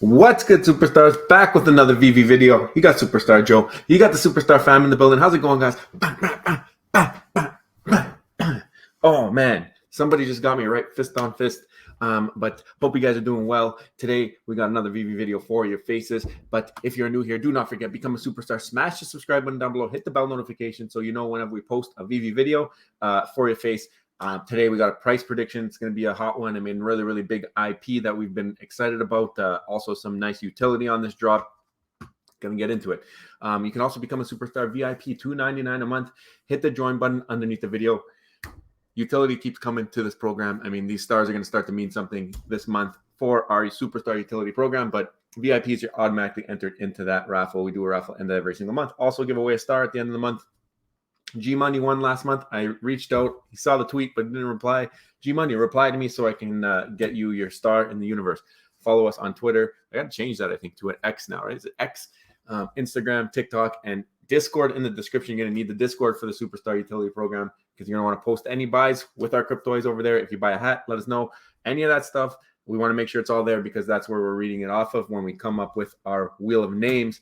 What's good, superstars? Back with another VV video. You got Superstar Joe. You got the Superstar fam in the building. How's it going, guys? Oh, man. Somebody just got me right fist on fist. But hope you guys are doing well. Today, we got another VV video for your faces. But if you're new here, do not forget, become a superstar. Smash the subscribe button down below. Hit the bell notification so you know whenever we post a VV video for your face. Today we got a price prediction. It's going to be a hot one. I mean, really big IP that we've been excited about. Also some nice utility on this drop. Going to get into it. You can also become a superstar VIP, $2.99 a month. Hit the join button underneath the video. Utility keeps coming to this program. I mean, these stars are going to start to mean something this month for our superstar utility program, but VIPs are automatically entered into that raffle. We do a raffle end of every single month. Also give away a star at the end of the month. G Money won last month. I reached out. He saw the tweet but didn't reply. G Money, reply to me so I can get you your star in the universe. Follow us on Twitter. I got to change that, I think, to an X now, right? Is it X? Instagram, TikTok, and Discord in the description. You're going to need the Discord for the Superstar Utility Program because you're going to want to post any buys with our cryptoys over there. If you buy a hat, let us know. Any of that stuff, we want to make sure it's all there because that's where we're reading it off of when we come up with our wheel of names.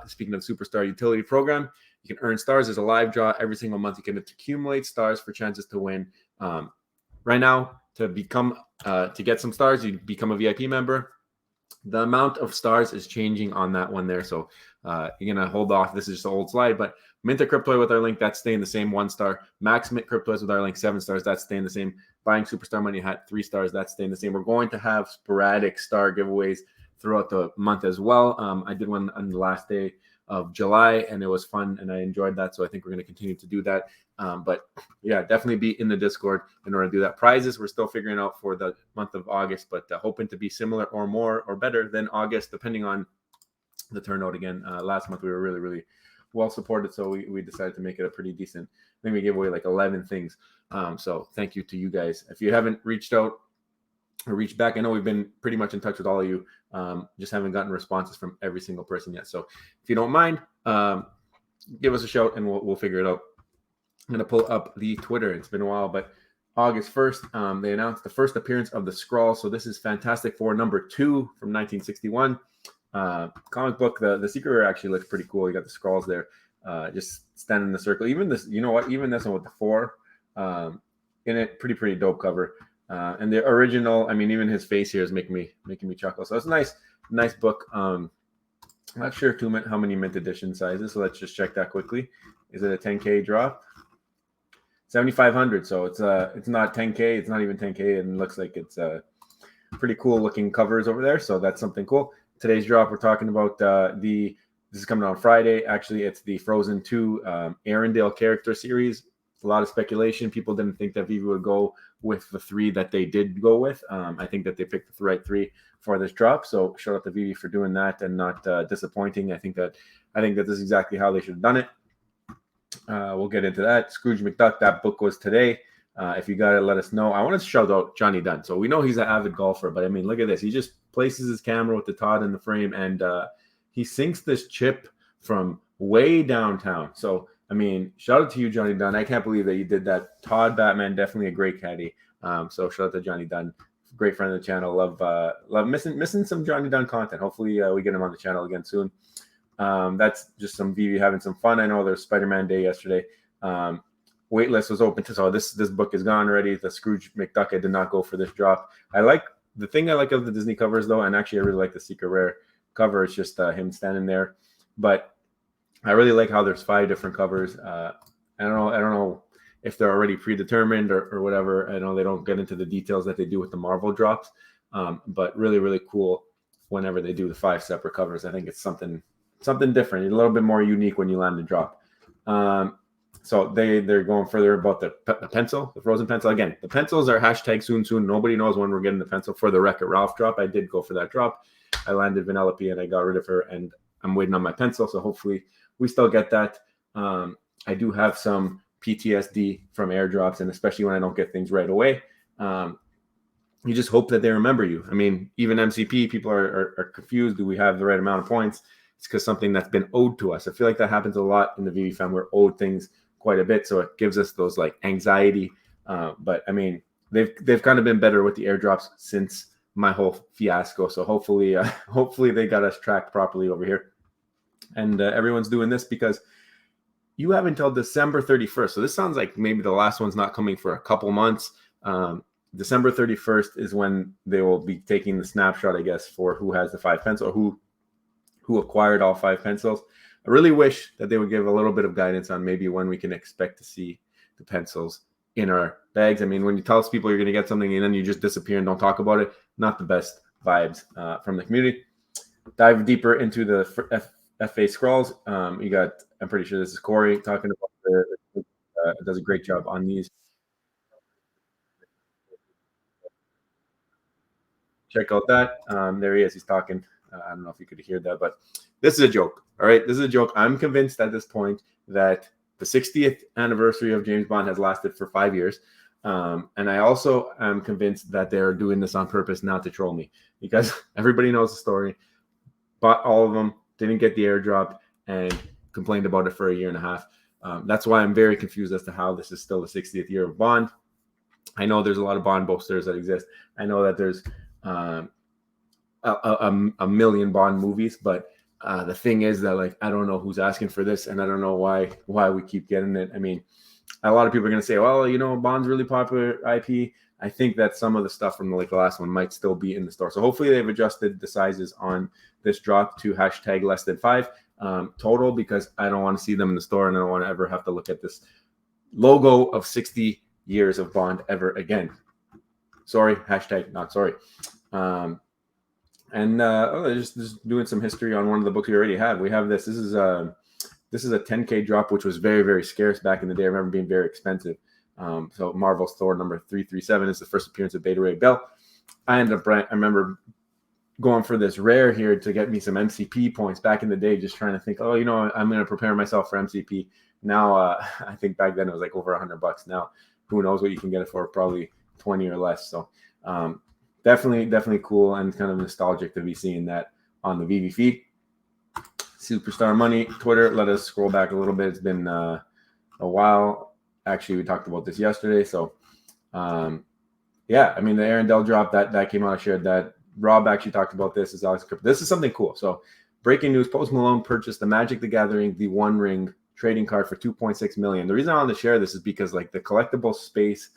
Speaking of the Superstar Utility Program, you can earn stars. There's a live draw every single month. You can accumulate stars for chances to win. Right now, to get some stars, you become a VIP member. The amount of stars is changing on that one there. So you're going to hold off. This is just an old slide, but mint a cryptoid with our link, that's staying the same, 1 star. Max mint cryptoids with our link, 7 stars, that's staying the same. Buying Superstar Money hat, 3 stars, that's staying the same. We're going to have sporadic star giveaways throughout the month as well. I did one on the last day of July and it was fun and I enjoyed that. So I think we're going to continue to do that. But yeah, definitely be in the Discord in order to do that. Prizes, we're still figuring out for the month of August, but hoping to be similar or more or better than August, depending on the turnout again. Last month we were really well supported. So we decided to make it a pretty decent. I think we gave away like 11 things. So thank you to you guys. If you haven't reached out or reached back, I know we've been pretty much in touch with all of you. Just haven't gotten responses from every single person yet. So if you don't mind, give us a shout and we'll figure it out. I'm going to pull up the Twitter. It's been a while, but August 1st, they announced the first appearance of the Skrull. So this is Fantastic Four number 2 from 1961. Comic book. The Secret Rare actually looks pretty cool. You got the Skrulls there, just standing in the circle. Even this, you know what? Even this one with the 4 in it, pretty dope cover. And the original, I mean, even his face here is making me chuckle. So it's a nice book. I'm not sure how many mint edition sizes. So let's just check that quickly. Is it a 10K drop? 7,500. So it's not 10K. It's not even 10K, and it looks like it's pretty cool looking covers over there. So that's something cool. Today's drop, we're talking about this is coming on Friday. Actually, it's the Frozen 2 Arendelle character series. A lot of speculation. People didn't think that Veve would go with the 3 that they did go with. I think that they picked the right 3 for this drop. So shout out to Veve for doing that and not disappointing. I think that this is exactly how they should have done it. We'll get into that. Scrooge McDuck, that book was today. If you got it, let us know. I want to shout out Johnny Dunn. So we know he's an avid golfer, but I mean, look at this. He just places his camera with the Todd in the frame, and he sinks this chip from way downtown. So, I mean, shout out to you, Johnny Dunn. I can't believe that you did that. Todd Batman, definitely a great caddy. So shout out to Johnny Dunn. Great friend of the channel. Love missing some Johnny Dunn content. Hopefully we get him on the channel again soon. That's just some Veve having some fun. I know there's Spider-Man Day yesterday. Waitlist was open to, so this book is gone already. The Scrooge McDuck, I did not go for this drop. The thing I like of the Disney covers though, and actually I really like the Secret Rare cover. It's just him standing there, but I really like how there's 5 different covers. I don't know if they're already predetermined or whatever. I know they don't get into the details that they do with the Marvel drops, but really cool whenever they do the 5 separate covers. I think it's something different, a little bit more unique when you land the drop. So they're going further about the pencil, the Frozen pencil. Again, the pencils are hashtag soon. Nobody knows when we're getting the pencil. For the Wreck-It Ralph drop, I did go for that drop. I landed Vanellope and I got rid of her, and I'm waiting on my pencil. So hopefully we still get that. I do have some PTSD from airdrops, and especially when I don't get things right away. You just hope that they remember you. I mean, even MCP, people are confused. Do we have the right amount of points? It's because something that's been owed to us. I feel like that happens a lot in the Veve fam. We're owed things quite a bit, so it gives us those like anxiety. But I mean, they've kind of been better with the airdrops since my whole fiasco. So hopefully, hopefully they got us tracked properly over here. And everyone's doing this because you have until December 31st. So this sounds like maybe the last one's not coming for a couple months. December 31st is when they will be taking the snapshot, I guess, for who has the 5 pencil, or who acquired all 5 pencils. I really wish that they would give a little bit of guidance on maybe when we can expect to see the pencils in our bags. I mean, when you tell people you're going to get something and then you just disappear and don't talk about it, not the best vibes from the community. Dive deeper into the FA scrolls. You got, I'm pretty sure this is Corey talking about does a great job on these. Check out that. There he is. He's talking. I don't know if you could hear that, but this is a joke. All right. This is a joke. I'm convinced at this point that the 60th anniversary of James Bond has lasted for 5 years. And I also am convinced that they're doing this on purpose not to troll me, because everybody knows the story. Bought all of them, didn't get the airdrop, and complained about it for a year and a half. That's why I'm very confused as to how this is still the 60th year of Bond. I know there's a lot of Bond boasters that exist. I know that there's a million Bond movies, but the thing is that, like, I don't know who's asking for this, and I don't know why we keep getting it. I mean, a lot of people are going to say, well, you know, Bond's really popular IP. I think that some of the stuff from the last one might still be in the store. So hopefully they've adjusted the sizes on this drop to hashtag less than 5 total, because I don't want to see them in the store, and I don't want to ever have to look at this logo of 60 years of Bond ever again. Sorry, hashtag not sorry. Just doing some history on one of the books we already have. We have this. This is a 10K drop, which was very, very scarce back in the day. I remember being very expensive. So Marvel's Thor number 337 is the first appearance of Beta Ray Bill. I remember going for this rare here to get me some MCP points back in the day, just trying to think, oh, you know, I'm going to prepare myself for MCP. Now, I think back then it was like over $100. Now, who knows what you can get it for? Probably 20 or less. So definitely cool and kind of nostalgic to be seeing that on the Veve feed. Superstar Money, Twitter. Let us scroll back a little bit. It's been a while. Actually, we talked about this yesterday. So, yeah, I mean, the Arendelle drop that came out. I shared that. Rob actually talked about this. This is something cool. So, breaking news: Post Malone purchased the Magic the Gathering, the One Ring trading card for $2.6 million. The reason I wanted to share this is because, like, the collectible space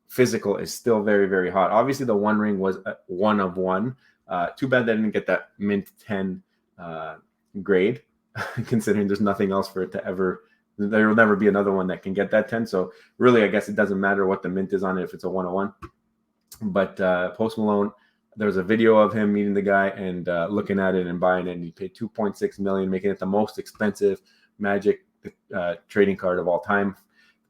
physical is still very, very hot. Obviously, the One Ring was one of one. Too bad they didn't get that mint 10 grade, considering there's nothing else for it to ever. There will never be another one that can get that 10. So really, I guess it doesn't matter what the mint is on it if it's a 101. But Post Malone, there's a video of him meeting the guy and looking at it and buying it, and he paid $2.6 million, making it the most expensive Magic trading card of all time.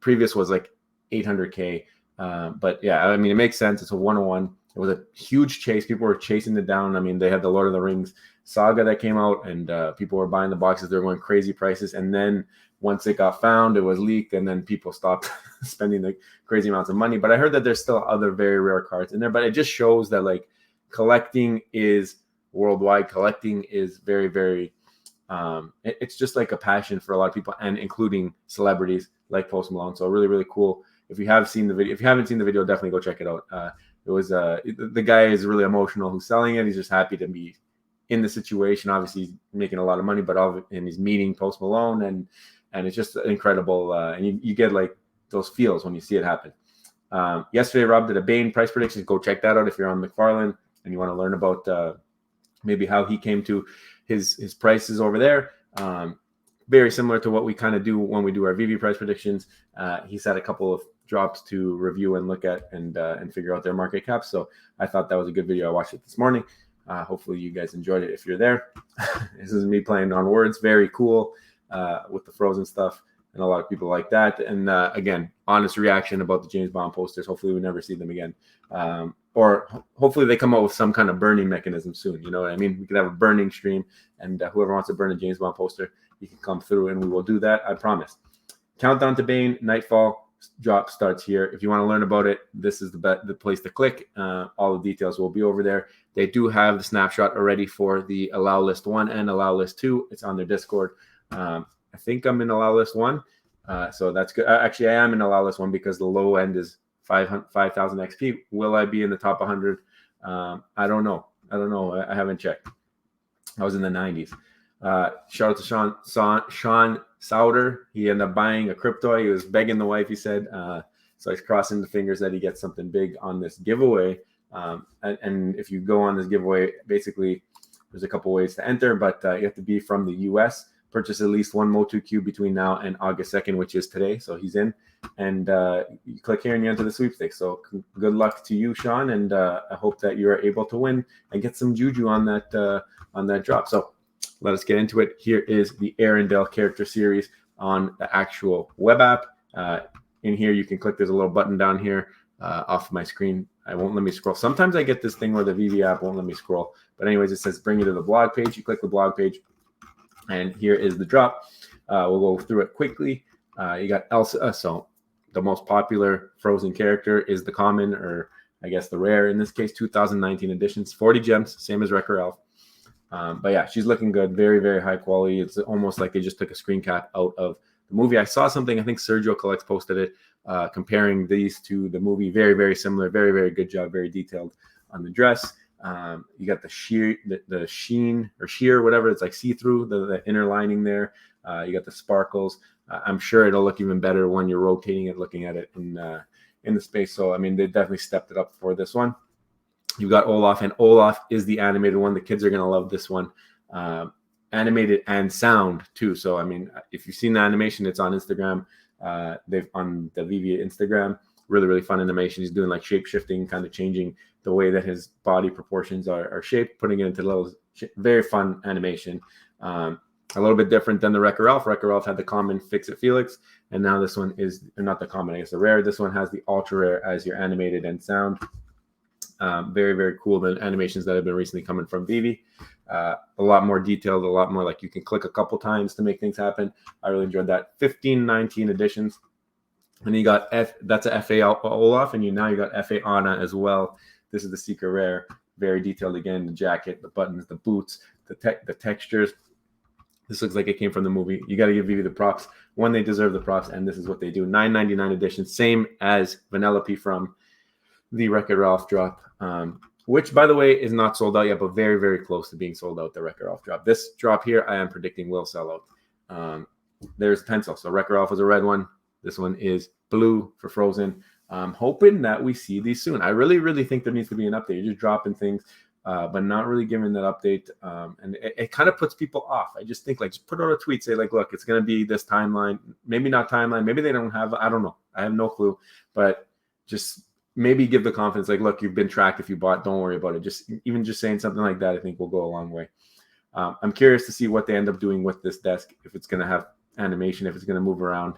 Previous was like $800K. But yeah, I mean, it makes sense. It's a 101. It was a huge chase. People were chasing it down. I mean, they had the Lord of the Rings saga that came out, and people were buying the boxes. They were going crazy prices. And then once it got found, it was leaked, and then people stopped spending the crazy amounts of money. But I heard that there's still other very rare cards in there. But it just shows that, like, collecting is worldwide. Collecting is very, very it's just like a passion for a lot of people, and including celebrities like Post Malone. So really, really cool. If you have seen the video, if you haven't seen the video, definitely go check it out. It was the guy is really emotional who's selling it. He's just happy to be in the situation. Obviously, he's making a lot of money, and he's meeting Post Malone, and it's just incredible. And you get like those feels when you see it happen. Yesterday, Rob did a Bane price prediction. Go check that out if you're on McFarlane and you want to learn about maybe how he came to his prices over there. Very similar to what we kind of do when we do our Veve price predictions. He's had a couple of drops to review and look at and figure out their market caps. So I thought that was a good video. I watched it this morning. Hopefully you guys enjoyed it if you're there. This is me playing on words. Very cool with the Frozen stuff, and a lot of people like that. And again, honest reaction about the James Bond posters. Hopefully we never see them again. Or hopefully they come out with some kind of burning mechanism soon. You know what I mean? We could have a burning stream, and whoever wants to burn a James Bond poster, you can come through, and we will do that. I promise. Countdown to Bane, Nightfall drop starts here. If you want to learn about it, this is the place to click. All the details will be over there. They do have the snapshot already for the Allow List 1 and Allow List 2. It's on their Discord. I think I'm in Allow List 1, so that's good. Actually, I am in Allow List 1 because the low end is 5,000 XP. Will I be in the top 100 I don't know. I haven't checked. I was in the 90s. Shout out to Sean Souder. He ended up buying a crypto. He was begging the wife, he said. So he's crossing the fingers that he gets something big on this giveaway. And if you go on this giveaway, basically, there's a couple ways to enter, but you have to be from the US, purchase at least one Motu Cube between now and August 2nd, which is today. So he's in. And you click here and you enter the sweepstakes. So good luck to you, Sean. And I hope that you are able to win and get some juju on that drop. So let us get into it. Here is the Arendelle character series on the actual web app. In here, you can click. There's a little button down here off my screen. I won't let me scroll. Sometimes I get this thing where the Veve app won't let me scroll. But anyways, it says bring you to the blog page. You click the blog page, and here is the drop. We'll go through it quickly. You got Elsa. So the most popular Frozen character is the common, or I guess the rare in this case, 2019 editions, 40 gems, same as Wrecker Elf. But yeah, she's looking good. Very, very high quality. It's almost like they just took a screen cap out of the movie. I saw something, I think Sergio Collects posted it, comparing these to the movie. Very, very similar. Very, very good job. Very detailed on the dress. You got the sheen or sheer, whatever. It's like see-through, the inner lining there. You got the sparkles. I'm sure it'll look even better when you're rotating it, looking at it in the space. So, I mean, they definitely stepped it up for this one. You've got Olaf, and Olaf is the animated one. The kids are going to love this one. Animated and sound, too. So, I mean, if you've seen the animation, it's on Instagram. They've on the Veve Instagram. Really, really fun animation. He's doing like shape-shifting, kind of changing the way that his body proportions are shaped, putting it into little, very fun animation. A little bit different than the Wrecker Elf. Wrecker Elf had the common Fix-It Felix, and now this one is not the common, I guess the rare. This one has the ultra rare as your animated and sound. Very, very cool. The animations that have been recently coming from Veve. A lot more detailed, a lot more like you can click a couple times to make things happen. I really enjoyed that. 1519 editions. And you got that's a FA Olaf, and now you got FA Anna as well. This is the secret rare. Very detailed again. The jacket, the buttons, the boots, the textures. This looks like it came from the movie. You got to give Veve the props when they deserve the props, and this is what they do. 9.99 edition, same as Vanellope from the Wrecker Elf drop, which, by the way, is not sold out yet, but very, very close to being sold out, the Wrecker Elf drop. This drop here, I am predicting will sell out. There's pencil. So Wrecker Elf was a red one. This one is blue for Frozen. I'm hoping that we see these soon. I really, really think there needs to be an update. You're just dropping things, but not really giving that update. And it kind of puts people off. I just think, like, just put out a tweet, say, like, look, it's going to be this timeline. Maybe not timeline. Maybe they don't have, I don't know. I have no clue. But just maybe give the confidence, like, look, you've been tracked if you bought. Don't worry about it. Just saying something like that, I think will go a long way. I'm curious to see what they end up doing with this desk, if it's going to have animation, if it's going to move around,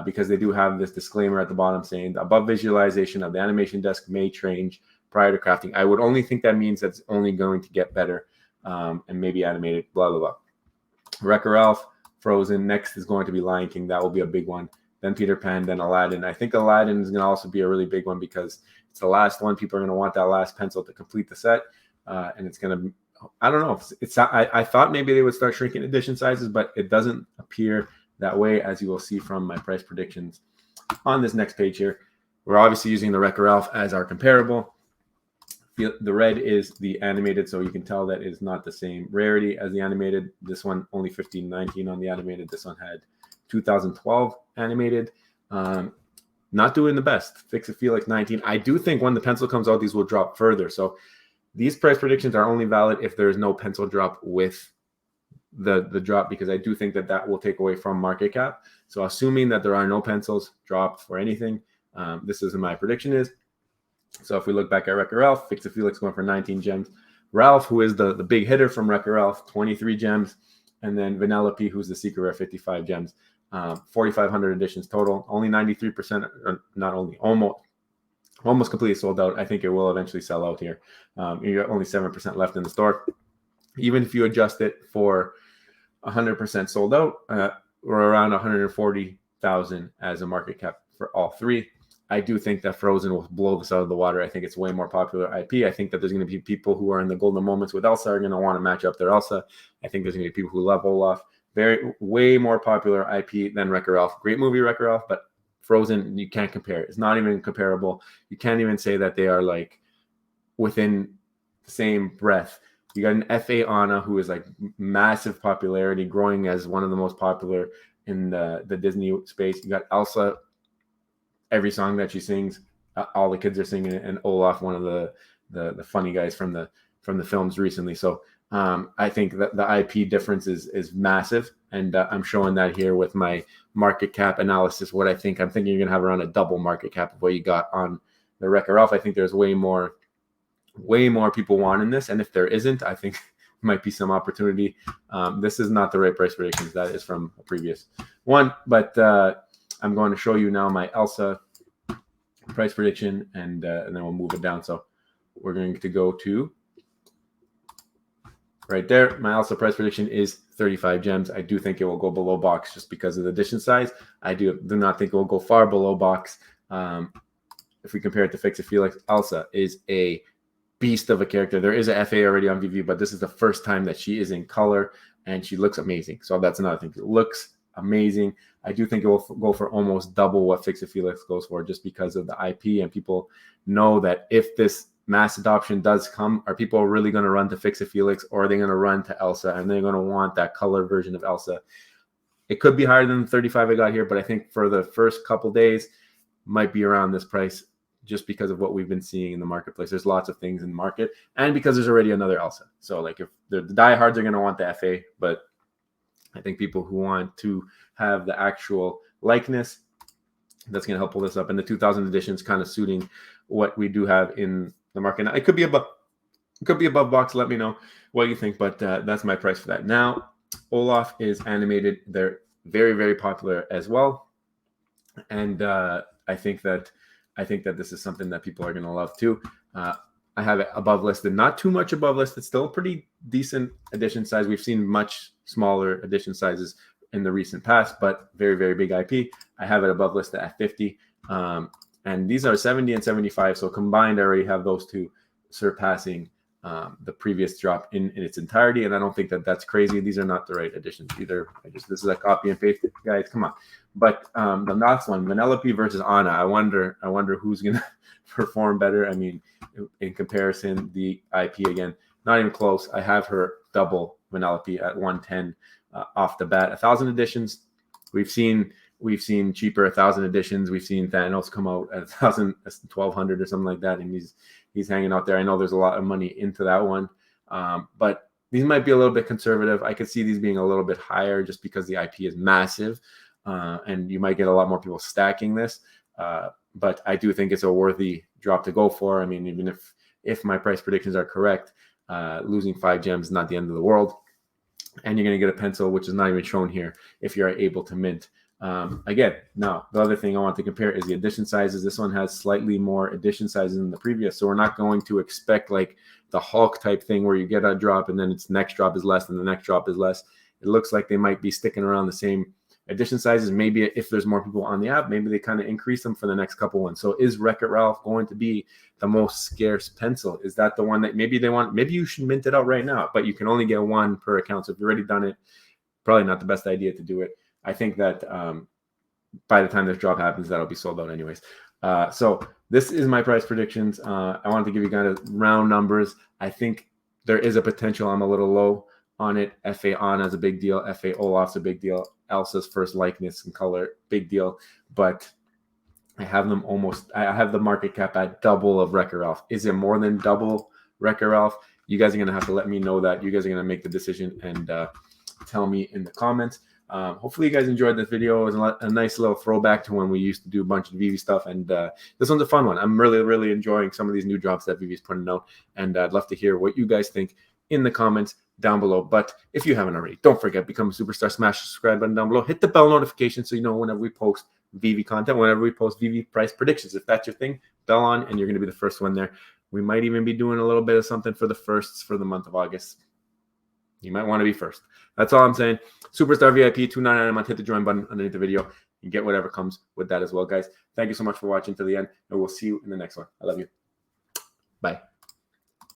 because they do have this disclaimer at the bottom saying the above visualization of the animation desk may change prior to crafting. I would only think that means that's only going to get better, and maybe animated, blah, blah, blah. Wrecker Elf, Frozen. Next is going to be Lion King. That will be a big one. Then Peter Pan, then Aladdin. I think Aladdin is going to also be a really big one because it's the last one. People are going to want that last pencil to complete the set, and it's going to, I don't know. I thought maybe they would start shrinking edition sizes, but it doesn't appear that way, as you will see from my price predictions on this next page here. We're obviously using the Wrecker Elf as our comparable. The red is the animated, so you can tell that is not the same rarity as the animated. This one only 1519 on the animated. This one had 2012 animated. Not doing the best. Fix It Felix 19. I do think when the pencil comes out, these will drop further. So these price predictions are only valid if there is no pencil drop with the drop, because I do think that will take away from market cap. So assuming that there are no pencils dropped for anything, this is what my prediction is. So if we look back at Wrecker Elf, Fix It Felix going for 19 gems. Ralph, who is the big hitter from Wrecker Elf, 23 gems. And then Vanellope, who's the secret rare, 55 gems. 4,500 editions total. Only 93%, or not only, almost completely sold out. I think it will eventually sell out here. You got only 7% left in the store. Even if you adjust it for 100% sold out, or around 140,000 as a market cap for all three. I do think that Frozen will blow this out of the water. I think it's way more popular IP. I think that there's going to be people who are in the golden moments with Elsa are going to want to match up their Elsa. I think there's going to be people who love Olaf. Way more popular IP than Wrecker Elf. Great movie, Wrecker Elf, but Frozen, you can't compare. It's not even comparable. You can't even say that they are like within same breath, you got an FA Anna, who is like massive popularity, growing as one of the most popular in the Disney space. You got Elsa, every song that she sings, all the kids are singing it, and Olaf, one of the funny guys from the films recently. So I think that the IP difference is massive, and I'm showing that here with my market cap analysis. What I think, I'm thinking you're gonna have around a double market cap of what you got on the Wreck-It Ralph. I think there's way more people wanting this, and if there isn't, I think might be some opportunity. This is not the right price predictions. That is from a previous one, but I'm going to show you now my Elsa price prediction, and then we'll move it down. So we're going to go to right there. My Elsa price prediction is 35 gems. I do think it will go below box just because of the edition size. I do not think it will go far below box. If we compare it to Fix It Felix, Elsa is a beast of a character. There is a FA already on VV, but this is the first time that she is in color, and she looks amazing. So that's another thing. It looks amazing. I do think it will go for almost double what Fix It Felix goes for, just because of the IP, and people know that if this mass adoption does come, are people really going to run to Fix It Felix, or are they going to run to Elsa, and they're going to want that color version of Elsa? It could be higher than the 35 I got here, but I think for the first couple days might be around this price, just because of what we've been seeing in the marketplace. There's lots of things in the market, and because there's already another Elsa. So like, if the diehards are going to want the FA, but I think people who want to have the actual likeness, that's going to help pull this up. And the 2000 edition is kind of suiting what we do have in the market. Now, it could be above box. Let me know what you think, but that's my price for that. Now, Olaf is animated. They're very, very popular as well, and I think that this is something that people are going to love too. I have it above listed, not too much above listed, still a pretty decent edition size. We've seen much smaller edition sizes in the recent past, but very, very big IP. I have it above listed at 50. And these are 70 and 75. So combined, I already have those two surpassing the previous drop in its entirety. And I don't think that that's crazy. These are not the right editions either. This is a copy and paste, guys. Come on. But the last one, Vanellope versus Anna. I wonder who's going to perform better. I mean, in comparison, the IP, again, not even close. I have her double Vanellope at 110 off the bat. 1,000 editions. We've seen cheaper 1,000 editions. We've seen Thanos come out at 1,000, 1,200 or something like that, and he's hanging out there. I know there's a lot of money into that one, but these might be a little bit conservative. I could see these being a little bit higher just because the IP is massive, and you might get a lot more people stacking this. But I do think it's a worthy drop to go for. I mean, even if my price predictions are correct, losing 5 gems is not the end of the world. And you're going to get a pencil, which is not even shown here, if you're able to mint. Again, now, the other thing I want to compare is the edition sizes. This one has slightly more edition sizes than the previous. So we're not going to expect like the Hulk type thing where you get a drop and then its next drop is less and the next drop is less. It looks like they might be sticking around the same edition sizes. Maybe if there's more people on the app, maybe they kind of increase them for the next couple ones. So is Wreck-It Ralph going to be the most scarce pencil? Is that the one that maybe they want? Maybe you should mint it out right now, but you can only get one per account. So if you've already done it, probably not the best idea to do it. I think that by the time this drop happens, that'll be sold out anyways. So this is my price predictions. I wanted to give you kind of round numbers. I think there is a potential. I'm a little low on it. FA Anna's a big deal. FA Olaf's a big deal. Elsa's first likeness and color, big deal. But I have them almost. I have the market cap at double of Wreck-It Ralph. Is it more than double Wreck-It Ralph? You guys are gonna have to let me know that. You guys are gonna make the decision and tell me in the comments. Hopefully you guys enjoyed this video. It was a nice little throwback to when we used to do a bunch of Veve stuff, and this one's a fun one. I'm really enjoying some of these new drops that Veve's putting out, and I'd love to hear what you guys think in the comments down below. But if you haven't already, don't forget, become a superstar, smash the subscribe button down below, hit the bell notification so you know whenever we post Veve content, whenever we post Veve price predictions. If that's your thing, bell on, and you're going to be the first one there. We might even be doing a little bit of something for the firsts for the month of August. You might want to be first. That's all I'm saying. Superstar VIP $2.99 a month. Hit the join button underneath the video and get whatever comes with that as well, guys. Thank you so much for watching to the end, and we'll see you in the next one. I love you. Bye.